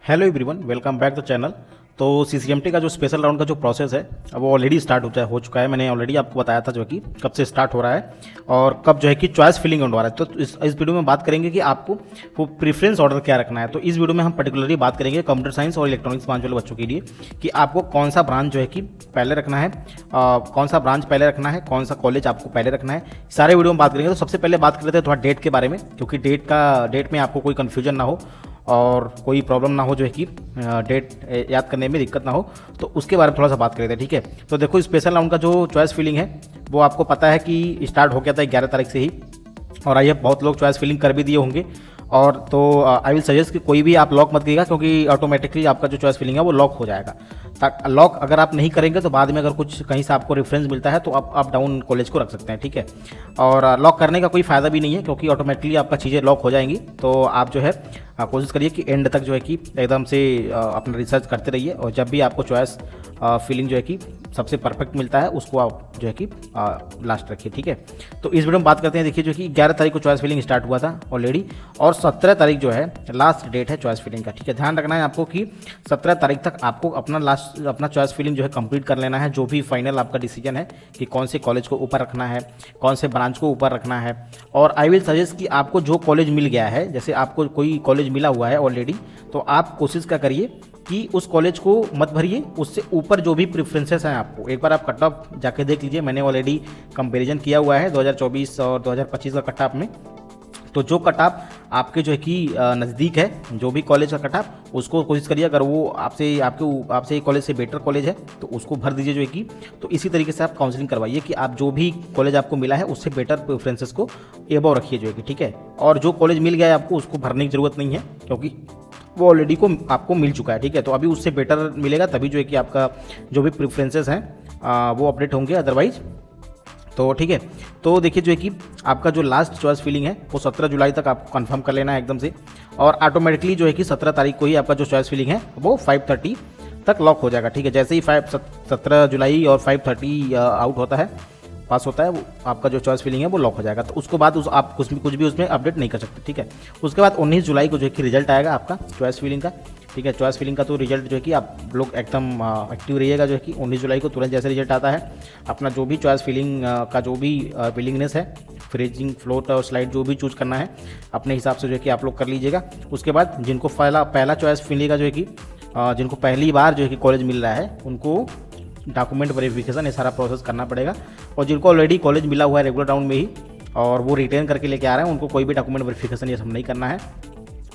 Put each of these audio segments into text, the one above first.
Hello everyone, welcome back the channel. तो सीसीएमटी का जो स्पेशल राउंड का जो प्रोसेस है वो ऑलरेडी स्टार्ट हो चुका है। मैंने ऑलरेडी आपको बताया था जो कि कब से स्टार्ट हो रहा है और कब जो है कि चॉइस फिलिंग होने वाला है। तो इस वीडियो में बात करेंगे कि आपको वो प्रेफरेंस ऑर्डर क्या रखना है। तो इस वीडियो में हम पर्टिकुलरली बात करेंगे कंप्यूटर साइंस और इलेक्ट्रॉनिक्स ब्रांच वाले बच्चों के लिए कि आपको कौन सा ब्रांच जो है कि पहले रखना है, कौन सा ब्रांच पहले रखना है, कौन सा कॉलेज आपको पहले रखना है, सारे वीडियो में बात करेंगे। तो सबसे पहले बात कर लेते हैं थोड़ा डेट के बारे में, क्योंकि डेट में आपको कोई कन्फ्यूजन ना हो और कोई प्रॉब्लम ना हो, जो है कि डेट याद करने में दिक्कत ना हो। तो उसके बारे में थोड़ा सा बात कर लेते हैं, ठीक है। तो देखो, स्पेशल राउंड का जो चॉइस फिलिंग है वो आपको पता है कि स्टार्ट हो गया था 11 तारीख से ही, और आई बहुत लोग चॉइस फिलिंग कर भी दिए होंगे। और तो आई विल सजेस्ट कि कोई भी आप लॉक मत करिएगा, क्योंकि ऑटोमेटिकली आपका जो चॉइस फिलिंग है वो लॉक हो जाएगा। लॉक अगर आप नहीं करेंगे तो बाद में अगर कुछ कहीं से आपको रेफरेंस मिलता है तो आप अप डाउन कॉलेज को रख सकते हैं, ठीक है। और लॉक करने का कोई फ़ायदा भी नहीं है, क्योंकि ऑटोमेटिकली आपका चीज़ें लॉक हो जाएंगी। तो आप जो है कोशिश करिए कि एंड तक जो है कि एकदम से अपना रिसर्च करते रहिए, और जब भी आपको चॉइस फिलिंग जो है कि सबसे परफेक्ट मिलता है उसको आप जो है कि लास्ट रखिए, ठीक है। तो इस वीडियो में बात करते हैं। देखिए, जो कि 11 तारीख को चॉइस फिलिंग स्टार्ट हुआ था ऑलरेडी, और 17 तारीख जो है लास्ट डेट है चॉइस फिलिंग का, ठीक है। ध्यान रखना है आपको कि 17 तारीख तक आपको अपना चॉइस फिलिंग जो है कंप्लीट कर लेना है। जो भी फाइनल आपका डिसीजन है कि कौन से कॉलेज को ऊपर रखना है, कौन से ब्रांच को ऊपर रखना है। और आई विल सजेस्ट कि आपको जो कॉलेज मिल गया है, जैसे आपको कोई कॉलेज मिला हुआ है ऑलरेडी, तो आप कोशिश क्या करिए कि उस कॉलेज को मत भरिए, उससे ऊपर जो भी प्रेफरेंसेस हैं आपको एक बार आप कट ऑफ जाके देख लीजिए। मैंने ऑलरेडी कंपैरिजन किया हुआ है 2024 और 2025 का कट ऑफ में। तो जो कट ऑफ आपके जो है कि नज़दीक है, जो भी कॉलेज का कट ऑफ, उसको कोशिश करिए। अगर वो आपसे कॉलेज से बेटर कॉलेज है तो उसको भर दीजिए जो है कि। तो इसी तरीके से आप काउंसलिंग करवाइए कि आप जो भी कॉलेज आपको मिला है उससे बेटर प्रेफरेंसेस को एबव रखिए जो है कि, ठीक है। और जो कॉलेज मिल गया है आपको उसको भरने की ज़रूरत नहीं है, क्योंकि वो ऑलरेडी आपको मिल चुका है, ठीक है। तो अभी उससे बेटर मिलेगा तभी जो है कि आपका जो भी प्रेफरेंसेस हैं वो अपडेट होंगे, अदरवाइज तो ठीक है। तो देखिए, जो है कि आपका जो लास्ट चॉइस फिलिंग है वो 17 जुलाई तक आपको कंफर्म कर लेना है एकदम से, और ऑटोमेटिकली जो है कि 17 तारीख को ही आपका जो चॉइस फिलिंग है वो 5:30 तक लॉक हो जाएगा, ठीक है। जैसे ही 17 जुलाई और 5:30 आउट होता है, पास होता है, वो आपका जो चॉइस फिलिंग है वो लॉक हो जाएगा। तो उसके बाद आप कुछ भी उसमें अपडेट नहीं कर सकते, ठीक है। उसके बाद 19 जुलाई को जो है कि रिजल्ट आएगा आपका चॉइस फिलिंग का, ठीक है। चॉइस फिलिंग का तो रिजल्ट जो है कि आप लोग एकदम एक्टिव रहिएगा, जो है कि 19 जुलाई को तुरंत जैसे रिजल्ट आता है अपना जो भी चॉइस फिलिंग का जो भी विलिंगनेस है, फ्रीजिंग, फ्लोट और स्लाइड जो भी चूज करना है अपने हिसाब से जो है कि आप लोग कर लीजिएगा। उसके बाद जिनको पहला चॉइस फिलिंग का जो है कि जिनको पहली बार जो है कि कॉलेज मिल रहा है उनको डॉक्यूमेंट वेरिफिकेशन ये सारा प्रोसेस करना पड़ेगा। और जिनको ऑलरेडी कॉलेज मिला हुआ है रेगुलर राउंड में ही और वो रिटर्न करके लेके आ रहे हैं, उनको कोई भी डॉक्यूमेंट वेरिफिकेशन ये सब नहीं करना है।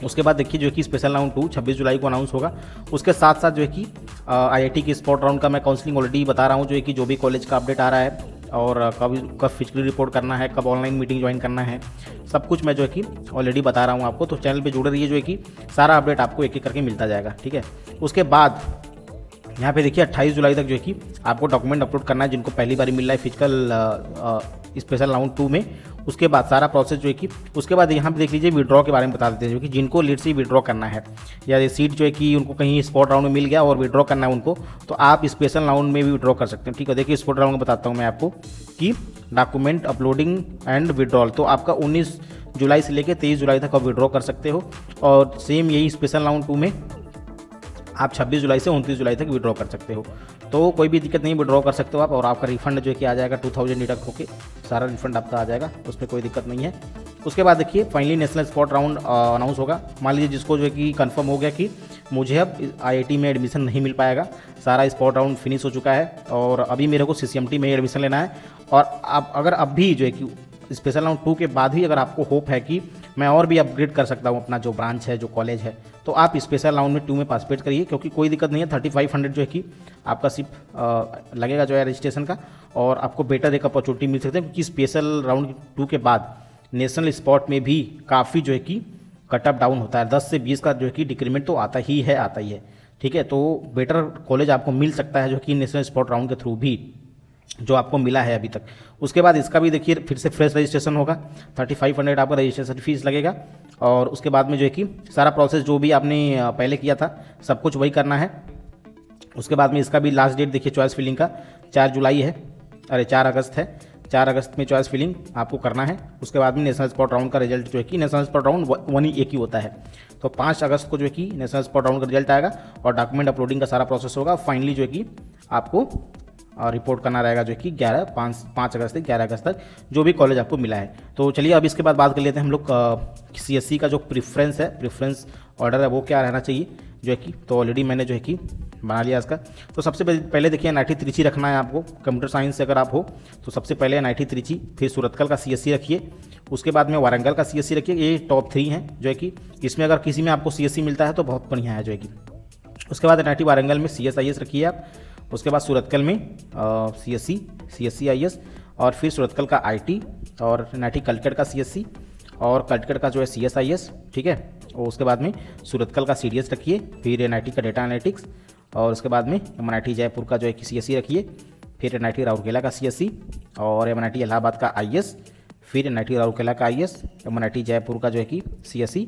उसके बाद देखिए, जो है कि स्पेशल राउंड 2 26 जुलाई को अनाउंस होगा। उसके साथ साथ जो है कि आईआईटी की स्पॉट राउंड का मैं काउंसलिंग ऑलरेडी बता रहा हूँ, जो है कि जो भी कॉलेज का अपडेट आ रहा है और कब फिजिकली रिपोर्ट करना है, कब ऑनलाइन मीटिंग ज्वाइन करना है, सब कुछ मैं जो है कि ऑलरेडी बता रहा हूँ आपको। तो चैनल पे जुड़े रहिए, जो है कि सारा अपडेट आपको एक एक करके मिलता जाएगा, ठीक है। उसके बाद यहाँ पे देखिए 28 जुलाई तक जो है कि आपको डॉक्यूमेंट अपलोड करना है, जिनको पहली बार मिल रहा है फिजिकल स्पेशल राउंड 2 में। उसके बाद सारा प्रोसेस जो है कि उसके बाद यहाँ पे देख लीजिए विड्रॉ के बारे में बता देते हैं, जो कि जिनको लीड से विड्रॉ करना है या ये सीट जो है कि उनको कहीं स्पॉट राउंड में मिल गया और विड्रॉ करना है उनको, तो आप स्पेशल राउंड में भी विड्रॉ कर सकते हैं, ठीक है। देखिए, स्पॉट राउंड में बताता हूँ मैं आपको कि डॉक्यूमेंट अपलोडिंग एंड विड्रॉल, तो आपका 19 जुलाई से लेकर 23 जुलाई तक आप विड्रॉ कर सकते हो। और सेम यही स्पेशल राउंड 2 में आप 26 जुलाई से 29 जुलाई तक विड्रॉ कर सकते हो। तो कोई भी दिक्कत नहीं, विड्रॉ कर सकते हो आप, और आपका रिफंड जो है कि आ जाएगा 2000 डिडक्ट होके, सारा रिफंड आपका आ जाएगा, उसमें कोई दिक्कत नहीं है। उसके बाद देखिए, finally national spot round announce होगा। मान लीजिए जिसको जो है कि कंफर्म हो गया कि मुझे अब आईआईटी में एडमिशन नहीं मिल पाएगा, सारा स्पॉट राउंड फिनिश हो चुका है और अभी मेरे को सीसीएमटी में एडमिशन लेना है, और अगर अब भी जो है कि स्पेशल राउंड 2 के बाद भी अगर आपको होप है कि मैं और भी अपग्रेड कर सकता हूँ अपना जो ब्रांच है, जो कॉलेज है, तो आप स्पेशल राउंड में 2 में पार्टिसिपेट करिए, क्योंकि कोई दिक्कत नहीं है। 3500 जो है कि आपका सिर्फ लगेगा जो है रजिस्ट्रेशन का, और आपको बेटर एक अपॉर्चुनिटी मिल सकती है, क्योंकि स्पेशल राउंड 2 के बाद नेशनल स्पॉट में भी काफ़ी जो है कि कट ऑफ डाउन होता है, 10 से 20 का जो है कि डिक्रीमेंट तो आता ही है, ठीक है। तो बेटर कॉलेज आपको मिल सकता है जो कि नेशनल स्पॉट राउंड के थ्रू भी जो आपको मिला है अभी तक। उसके बाद इसका भी देखिए फिर से फ्रेश रजिस्ट्रेशन होगा, 3500 आपका रजिस्ट्रेशन फीस लगेगा, और उसके बाद में जो है कि सारा प्रोसेस जो भी आपने पहले किया था सब कुछ वही करना है। उसके बाद में इसका भी लास्ट डेट देखिए चॉइस फिलिंग का 4 जुलाई है, 4 अगस्त है। 4 अगस्त में चॉइस फिलिंग आपको करना है। उसके बाद में नेशनल स्पॉट राउंड का रिजल्ट जो है कि नेशनल स्पॉट राउंड 1 ही एक ही होता है, तो 5 अगस्त को जो है कि नेशनल स्पॉट राउंड का रिजल्ट आएगा और डॉक्यूमेंट अपलोडिंग का सारा प्रोसेस होगा। फाइनली जो है कि आपको रिपोर्ट करना रहेगा जो कि 5 अगस्त से 11 अगस्त तक जो भी कॉलेज आपको मिला है। तो चलिए अब इसके बाद बात कर लेते हैं हम लोग CSE का जो प्रेफरेंस ऑर्डर है वो क्या रहना चाहिए जो है कि, तो ऑलरेडी मैंने जो है कि बना लिया इसका। तो सबसे पहले देखिए NIT त्रिची रखना है आपको। कंप्यूटर साइंस से अगर आप हो तो सबसे पहले NIT त्रिची, फिर सूरतकल का CSE रखिए, उसके बाद में वारंगल का CSE रखिए। ये टॉप 3 हैं जो है कि इसमें अगर किसी में आपको CSE मिलता है तो बहुत बढ़िया है जो है कि। उसके बाद NIT वारंगल में CSIS रखिए आप, उसके बाद सूरतकल में CSE IS, और फिर सूरतकल का IT, और NIT कलकट का CSE, और कलकट का जो है CSIS, ठीक है। और उसके बाद में सूरतकल का CDS रखिए, फिर NIT का डेटा एनालिटिक्स, और उसके बाद में MNIT जयपुर का जो है कि CSE रखिए, फिर NIT राउरकेला का CSE, और MNIT इलाहाबाद का IS, फिर NIT राउरकेला का IS, MNIT जयपुर का जो है कि CSE,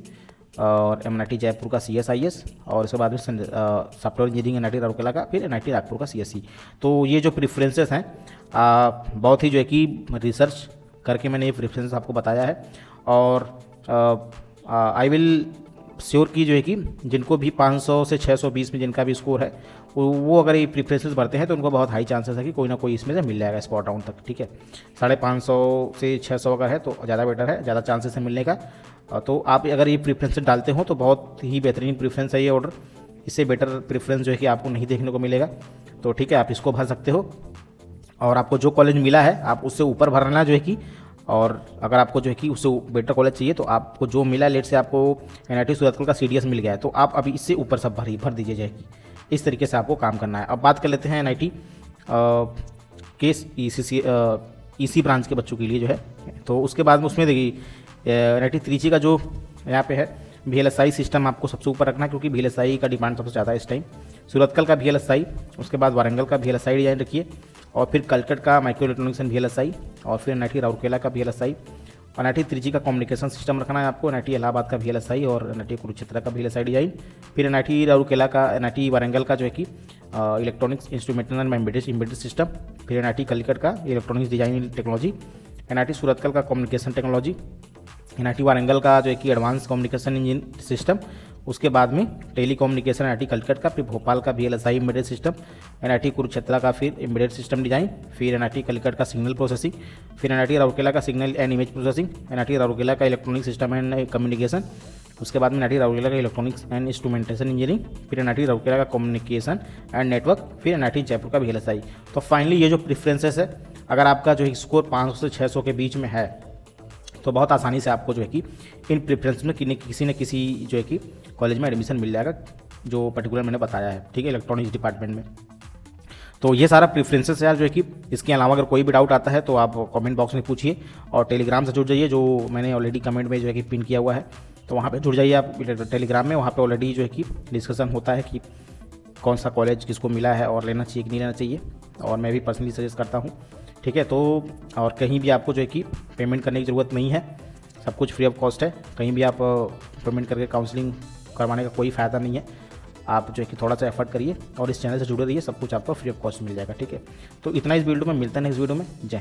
और MNIT जयपुर का CSIS, और उसके बाद में सॉफ्टवेयर इंजीनियरिंग NIT राउरकेला का, फिर NIT नागपुर का CSE। तो ये जो प्रेफरेंसेस हैं बहुत ही जो है कि रिसर्च करके मैंने ये प्रेफरेंसेस आपको बताया है। और आई विल श्योर की जो है कि जिनको भी 500 से 620 में जिनका भी स्कोर है वो अगर ये प्रेफरेंसेस भरते हैं तो उनको बहुत हाई चांसेस है कि कोई ना कोई इसमें से मिल जाएगा स्पॉट राउंड तक, ठीक है। 550 से 600 अगर है तो ज़्यादा बेटर है, ज़्यादा चांसेस है मिलने का। तो आप अगर ये प्रेफरेंसेस डालते हो तो बहुत ही बेहतरीन प्रेफरेंस है ये ऑर्डर। इससे बेटर प्रेफरेंस जो है कि आपको नहीं देखने को मिलेगा। तो ठीक है, आप इसको भर सकते हो, और आपको जो कॉलेज मिला है आप उससे ऊपर भरना जो है कि। और अगर आपको जो है कि उससे बेटर कॉलेज चाहिए तो आपको जो मिला है, लेट से आपको NIT सूरतकल का CDS मिल गया है तो आप अभी इससे ऊपर सब भर दीजिए जाएगी। इस तरीके से आपको काम करना है। अब बात कर लेते हैं NIT के EC ब्रांच के बच्चों के लिए जो है। तो उसके बाद में उसमें देखिए NIT त्रिची का जो यहाँ पे है VLSI सिस्टम आपको सबसे ऊपर रखना है, क्योंकि VLSI का डिमांड सबसे ज़्यादा है इस टाइम। सूरतकल का VLSI, उसके बाद वारंगल का VLSI डिजाइन रखिए, और फिर कलकट का माइक्रो इलेक्ट्रॉनिक्स एंड VLSI, और फिर NIT राउरकेला का VLSI, और NIT त्रिची का कम्युनिकेशन सिस्टम रखना है आपको, NIT इलाहाबाद का VLSI, और NIT कुरुक्षेत्र का VLSI डिजाइन, फिर NIT राउरकेला का, NIT वारंगल का जो है कि electronics instrumentation and embedded system, फिर NIT कलकट का electronics design technology, NIT Surathkal का कम्युनिकेशन टेक्नोलॉजी, NIT वारंगल का जो है कि एडवांस कम्युनिकेशन इंजन सिस्टम, उसके बाद में टेली कम्युनिकेशन NIT कलकट का, फिर भोपाल का VLSI embedded system, NIT Kurukshetra का फिर एम्बेडेड सिस्टम डिजाइन, फिर NIT कलकट का सिग्नल प्रोसेसिंग, फिर NIT राउरकेला का signal and image processing, NIT Rourkela का इलेक्ट्रॉनिक सिस्टम एंड कम्युनिकेशन, उसके बाद में NIT राउरकेला का इलेक्ट्रॉनिक्स एंड इंस्ट्रूमेंटेशन इंजीनियरिंग, फिर NIT राउरकेला का कम्युनिकेशन एंड नेटवर्क, फिर NIT जयपुर का VLSI। तो फाइनली ये जो प्रेफरेंसेस है, अगर आपका जो है स्कोर 500 से 600 के बीच में है तो बहुत आसानी से आपको जो है कि इन प्रेफरेंस में किसी न किसी जो है कि कॉलेज में एडमिशन मिल जाएगा, जो पर्टिकुलर मैंने बताया है, ठीक है, इलेक्ट्रॉनिक्स डिपार्टमेंट में। तो ये सारा प्रेफरेंसेस है यार जो है कि। इसके अलावा अगर कोई भी डाउट आता है तो आप कमेंट बॉक्स में पूछिए, और टेलीग्राम से जुड़ जाइए, जो मैंने ऑलरेडी कमेंट में जो है कि पिन किया हुआ है, तो वहाँ पे जुड़ जाइए आप टेलीग्राम में। वहाँ पे ऑलरेडी जो है कि डिस्कशन होता है कि कौन सा कॉलेज किसको मिला है और लेना चाहिए कि नहीं लेना चाहिए, और मैं भी पर्सनली सजेस्ट करता हूँ, ठीक है। तो और कहीं भी आपको जो है कि पेमेंट करने की ज़रूरत नहीं है, सब कुछ फ्री ऑफ कॉस्ट है। कहीं भी आप पेमेंट करके काउंसलिंग करवाने का कोई फ़ायदा नहीं है। आप जो है कि थोड़ा सा एफर्ट करिए और इस चैनल से जुड़े रहिए, सब कुछ आपको फ्री ऑफ कॉस्ट मिल जाएगा, ठीक है। तो इतना इस वीडियो में, मिलता है नेक्स्ट वीडियो में। जय